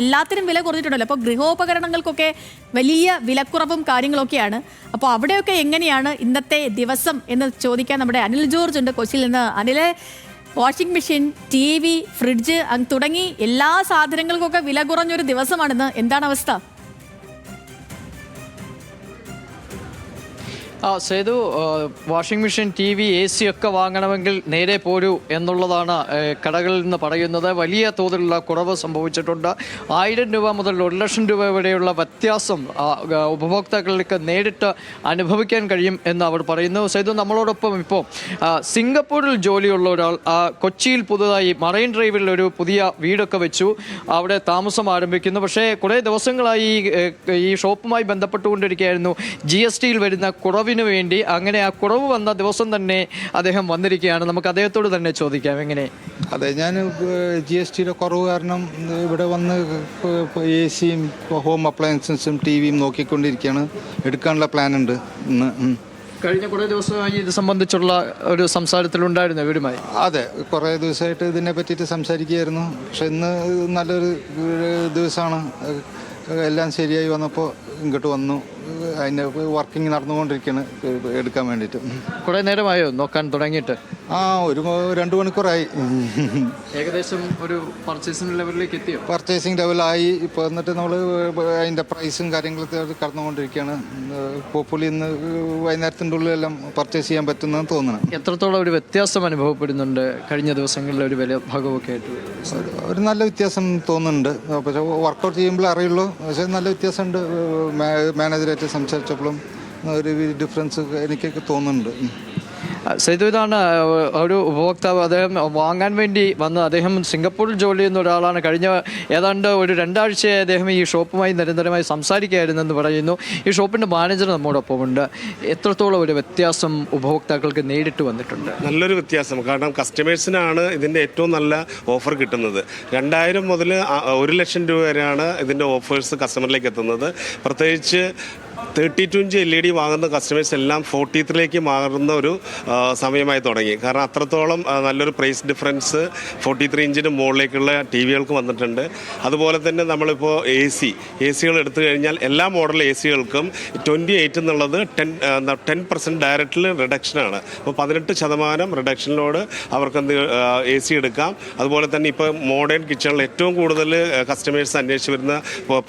എല്ലാത്തിനും വില കുറഞ്ഞിട്ടുണ്ടല്ലോ. അപ്പോൾ ഗൃഹോപകരണങ്ങൾക്കൊക്കെ വലിയ വിലക്കുറവും കാര്യങ്ങളൊക്കെയാണ്. അപ്പോൾ അവിടെയൊക്കെ എങ്ങനെയാണ് ഇന്നത്തെ ദിവസം എന്ന് ചോദിക്കാൻ നമ്മുടെ അനിൽ ജോർജ് ഉണ്ട് കൊച്ചിയിൽ നിന്ന്. അനിലെ, വാഷിംഗ് മെഷീൻ, TV, ഫ്രിഡ്ജ് തുടങ്ങി എല്ലാ സാധനങ്ങൾക്കൊക്കെ വില കുറഞ്ഞൊരു ദിവസമാണിന്ന്. എന്താണ് അവസ്ഥ? Sethu, washing machine, TV, AC ഒക്കെ വാങ്ങണമെങ്കിൽ നേരെ പോരൂ എന്നുള്ളതാണ് കടകളിൽ നിന്ന് പറയുന്നത്. വലിയ തോതിലുള്ള കുറവ് സംഭവിച്ചിട്ടുണ്ട്. 1000 രൂപ മുതൽ 1,00,000 രൂപ വരെയുള്ള വ്യത്യാസം ഉപഭോക്താക്കൾക്ക് നേരിട്ട് അനുഭവിക്കാൻ കഴിയും എന്ന് അവർ പറയുന്നു. സേതു, നമ്മളോടൊപ്പം ഇപ്പോൾ സിംഗപ്പൂരിൽ ജോലിയുള്ള ഒരാൾ കൊച്ചിയിൽ പുതുതായി മറൈൻ ഡ്രൈവിൽ ഒരു പുതിയ വീടൊക്കെ വെച്ചു, അവിടെ താമസം ആരംഭിക്കുന്നു. പക്ഷേ കുറേ ദിവസങ്ങളായി ഈ ഷോപ്പുമായി ബന്ധപ്പെട്ടുകൊണ്ടിരിക്കുകയായിരുന്നു. GSTയിൽ വരുന്ന കുറവ് വേണ്ടി. അങ്ങനെ ആ കുറവ് വന്ന ദിവസം തന്നെ അദ്ദേഹം വന്നിരിക്കുകയാണ്. നമുക്ക് അദ്ദേഹത്തോട് തന്നെ ചോദിക്കാം എങ്ങനെ. അതെ, ഞാൻ GSTയുടെ കുറവ് കാരണം ഇവിടെ വന്ന് AC-യും ഹോം അപ്ലയൻസസും TVയും നോക്കിക്കൊണ്ടിരിക്കുകയാണ്. എടുക്കാനുള്ള പ്ലാൻ ഉണ്ട് ഇന്ന്. കഴിഞ്ഞ കുറേ ദിവസമായി ഇത് സംബന്ധിച്ചുള്ള ഒരു സംസാരത്തിലുണ്ടായിരുന്നു ഇവരുമായി. അതെ, കുറേ ദിവസമായിട്ട് ഇതിനെ പറ്റിയിട്ട് സംസാരിക്കുകയായിരുന്നു. പക്ഷെ ഇന്ന് നല്ലൊരു ദിവസമാണ്. എല്ലാം ശരിയായി വന്നപ്പോൾ ഇങ്ങോട്ട് വന്നു. അതിൻ്റെ വർക്കിംഗ് നടന്നുകൊണ്ടിരിക്കുകയാണ് എടുക്കാൻ വേണ്ടിയിട്ട്. കുറേ നേരമായോ നോക്കാൻ തുടങ്ങിയിട്ട്? ഒരു 2 മണിക്കൂറായി. ഏകദേശം ഒരു പർച്ചേസിംഗ് ലെവലിലേക്ക് എത്തിയോ? പർച്ചേസിംഗ് ലെവലായി ഇപ്പോൾ. എന്നിട്ട് നമ്മൾ അതിൻ്റെ പ്രൈസും കാര്യങ്ങളൊക്കെ കടന്നുകൊണ്ടിരിക്കുകയാണ്. ഹോപ്പ്ഫുള്ളി ഇന്ന് വൈകുന്നേരത്തിൻ്റെ ഉള്ളിലെല്ലാം പർച്ചേസ് ചെയ്യാൻ പറ്റുന്നതെന്ന് തോന്നുന്നു. എത്രത്തോളം ഒരു വ്യത്യാസം അനുഭവപ്പെടുന്നുണ്ട് കഴിഞ്ഞ ദിവസങ്ങളിലെ ഒരു വില ഭാഗമൊക്കെ ആയിട്ട്? ഒരു നല്ല വ്യത്യാസം തോന്നുന്നുണ്ട്. പക്ഷേ വർക്കൗട്ട് ചെയ്യുമ്പോൾ അറിയുള്ളൂ. പക്ഷേ നല്ല വ്യത്യാസമുണ്ട്. മാനേജറായിട്ട് സംസാരിച്ചപ്പോഴും ഒരു ഡിഫറൻസ് എനിക്കൊക്കെ തോന്നുന്നുണ്ട്. സേതു, ഇതാണ് ഒരു ഉപഭോക്താവ്. അദ്ദേഹം വാങ്ങാൻ വേണ്ടി വന്ന്, അദ്ദേഹം സിംഗപ്പൂരിൽ ജോലി ചെയ്യുന്ന ഒരാളാണ്. കഴിഞ്ഞ ഏതാണ്ട് ഒരു 2 ആഴ്ചയായി അദ്ദേഹം ഈ ഷോപ്പുമായി നിരന്തരമായി സംസാരിക്കുകയായിരുന്നെന്ന് പറയുന്നു. ഈ ഷോപ്പിൻ്റെ മാനേജർ നമ്മോടൊപ്പം ഉണ്ട്. എത്രത്തോളം ഒരു വ്യത്യാസം ഉപഭോക്താക്കൾക്ക് നേരിട്ട് വന്നിട്ടുണ്ട്? നല്ലൊരു വ്യത്യാസം. കാരണം കസ്റ്റമേഴ്സിനാണ് ഇതിൻ്റെ ഏറ്റവും നല്ല ഓഫർ കിട്ടുന്നത്. 2000 മുതൽ 1,00,000 രൂപ വരെയാണ് ഇതിൻ്റെ ഓഫേഴ്സ് കസ്റ്റമറിലേക്ക് എത്തുന്നത്. പ്രത്യേകിച്ച് 32-inch LED വാങ്ങുന്ന കസ്റ്റമേഴ്സ് എല്ലാം 43ലേക്ക് മാറുന്ന ഒരു സമയമായി തുടങ്ങി. കാരണം അത്രത്തോളം നല്ലൊരു പ്രൈസ് ഡിഫറൻസ് 43-inch മുകളിലേക്കുള്ള TVകൾക്ക് വന്നിട്ടുണ്ട്. അതുപോലെ തന്നെ നമ്മളിപ്പോൾ AC-കൾ എടുത്തു കഴിഞ്ഞാൽ എല്ലാ മോഡൽ AC-കൾക്കും 28 എന്നുള്ളത് 10% ഡയറക്റ്റിൽ റിഡക്ഷനാണ്. അപ്പോൾ 18% റിഡക്ഷനിലോട് അവർക്ക് AC എടുക്കാം. അതുപോലെ തന്നെ ഇപ്പോൾ മോഡേൺ കിച്ചണിൽ ഏറ്റവും കൂടുതൽ കസ്റ്റമേഴ്സ് അന്വേഷിച്ച് വരുന്ന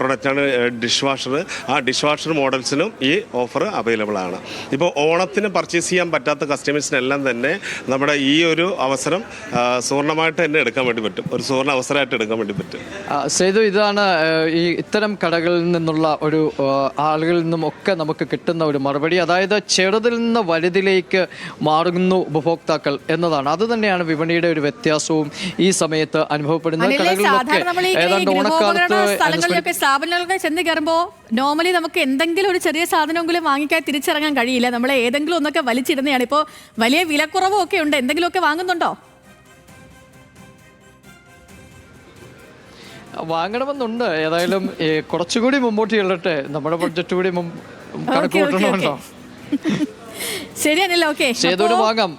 പ്രൊഡക്റ്റാണ് ഡിഷ് വാഷർ. ആ ഡിഷ് വാഷർ മോഡൽസിനും ഈ ഓഫർ അവൈലബിൾ ആണ്. ഇപ്പോൾ ഓണത്തിന് പർച്ചേസ് ചെയ്യാൻ പറ്റാത്ത കസ്റ്റമേഴ്സിനെല്ലാം തന്നെ നമ്മുടെ ഈ ഒരു അവസരം സുവർണമായിട്ട് തന്നെ എടുക്കാൻ വേണ്ടി പറ്റും. ഒരു സുവർണ അവസരമായിട്ട് എടുക്കാൻ വേണ്ടി പറ്റും. സേതു, ഇതാണ് ഈ ഇത്തരം കടകളിൽ നിന്നുള്ള ഒരു ആളുകളിൽ നിന്നും ഒക്കെ നമുക്ക് കിട്ടുന്ന ഒരു മറുപടി. അതായത് ചെറുതിൽ നിന്ന് വലുതിലേക്ക് മാറുന്നു ഉപഭോക്താക്കൾ എന്നതാണ്. അത് തന്നെയാണ് വിപണിയുടെ ഒരു വ്യത്യാസവും ഈ സമയത്ത് അനുഭവപ്പെടുന്നത്. കടകളിലൊക്കെ ഏതാണ്ട് ഓണക്കാലത്ത് സ്ഥാപനങ്ങളൊക്കെ ചെന്ന് കയറുമ്പോൾ നോർമലി നമുക്ക് എന്തെങ്കിലും ഒരു ചെറിയ സാധനമെങ്കിലും വാങ്ങിക്കാൻ തിരിച്ചിറങ്ങാൻ കഴിയില്ല. നമ്മളെ ഏതെങ്കിലും ഒന്നൊക്കെ വലിച്ചിടുന്നതാണ്. ഇപ്പോൾ വലിയ വിലക്കുറവും ഒക്കെ ഉണ്ട്. എന്തെങ്കിലുമൊക്കെ വാങ്ങുന്നുണ്ടോ? വാങ്ങണമെന്നുണ്ട്. ഏതായാലും കുറച്ചുകൂടി മുമ്പോട്ട് ചെല്ലട്ടെ. നമ്മുടെ ബഡ്ജറ്റ് കൂടി കണക്കുകൂട്ടണമല്ലോ. ശരിയാണല്ലോ. ഓക്കെ, വാങ്ങാം.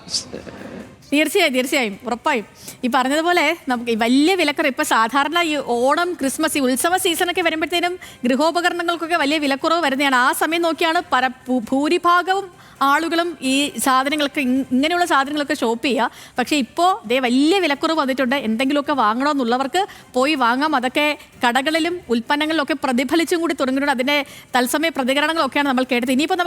തീർച്ചയായും ഉറപ്പായും. ഈ പറഞ്ഞതുപോലെ നമുക്ക് ഈ വലിയ വിലക്കുറവ് ഇപ്പോൾ സാധാരണ ഈ ഓണം, ക്രിസ്മസ്, ഈ ഉത്സവ സീസണൊക്കെ വരുമ്പോഴത്തേനും ഗൃഹോപകരണങ്ങൾക്കൊക്കെ വലിയ വിലക്കുറവ് വരുന്നതാണ്. ആ സമയം നോക്കിയാണ് ഭൂരിഭാഗവും ആളുകളും ഈ സാധനങ്ങൾക്ക് ഇങ്ങനെയുള്ള സാധനങ്ങളൊക്കെ ഷോപ്പ് ചെയ്യുക. പക്ഷേ ഇപ്പോൾ വലിയ വിലക്കുറവ് വന്നിട്ടുണ്ട്. എന്തെങ്കിലുമൊക്കെ വാങ്ങണമെന്നുള്ളവർക്ക് പോയി വാങ്ങാം. അതൊക്കെ കടകളിലും ഉൽപ്പന്നങ്ങളിലൊക്കെ പ്രതിഫലിച്ചും കൂടി തുടങ്ങിയിട്ടുണ്ട്. അതിൻ്റെ തത്സമയ പ്രതികരണങ്ങളൊക്കെയാണ് നമ്മൾ കേട്ടത്. ഇനിയിപ്പോൾ